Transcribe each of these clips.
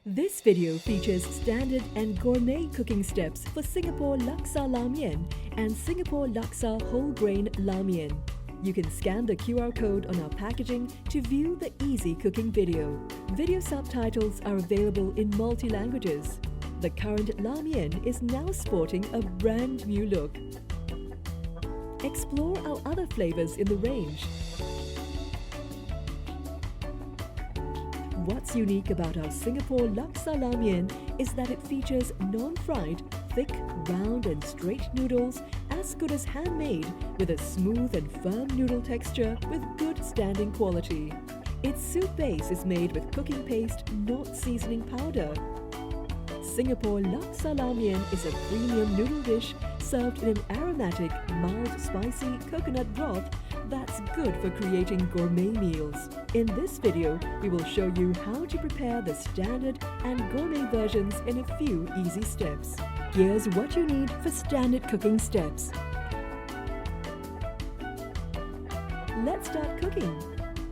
This video features standard and gourmet cooking steps for Singapore Laksa LaMian and Singapore Laksa Wholegrain LaMian. You can scan the QR code on our packaging to view the easy cooking video. Video subtitles are available in multi-languages. The current LaMian is now sporting a brand new look. Explore our other flavors in the range. What's unique about our Singapore Laksa LaMian is that it features non-fried, thick, round and straight noodles as good as handmade, with a smooth and firm noodle texture with good standing quality. Its soup base is made with cooking paste, not seasoning powder. Singapore Laksa LaMian is a premium noodle dish served in an aromatic, mild, spicy coconut broth that's good for creating gourmet meals. In this video, we will show you how to prepare the standard and gourmet versions in a few easy steps. Here's what you need for standard cooking steps. Let's start cooking.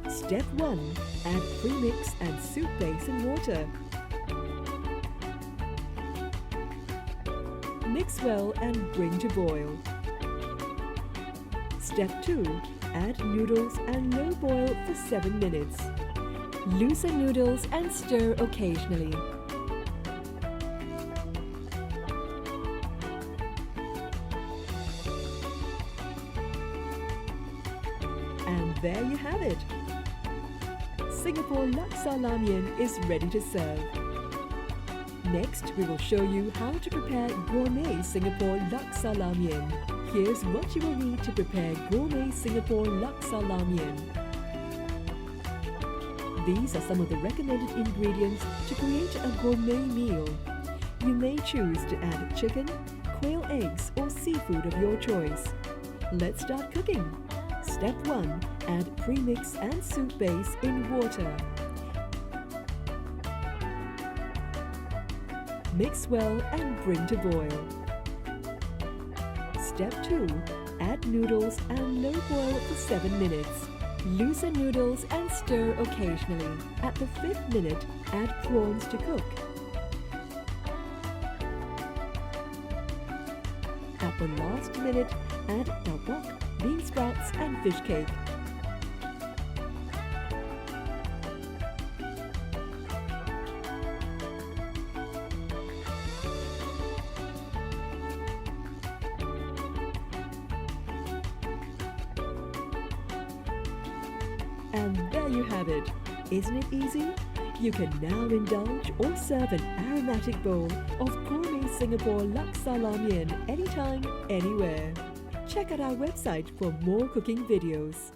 Step 1. Add premix and soup base in water. Mix well and bring to boil. Step 2. Add noodles and low boil for 7 minutes. Loosen noodles and stir occasionally. And there you have it. Singapore Laksa LaMian is ready to serve. Next, we will show you how to prepare Gourmet Singapore Laksa LaMian. Here's what you will need to prepare Gourmet Singapore Laksa LaMian. These are some of the recommended ingredients to create a gourmet meal. You may choose to add chicken, quail eggs or seafood of your choice. Let's start cooking. Step 1. Add premix and soup base in water. Mix well and bring to boil. Step 2. Add noodles and low boil for 7 minutes. Loosen noodles and stir occasionally. At the 5th minute, add prawns to cook. At the last minute, add tau pok, bean sprouts and fish cake. And there you have it. Isn't it easy? You can now indulge or serve an aromatic bowl of Gourmet Singapore Laksa LaMian anytime, anywhere. Check out our website for more cooking videos.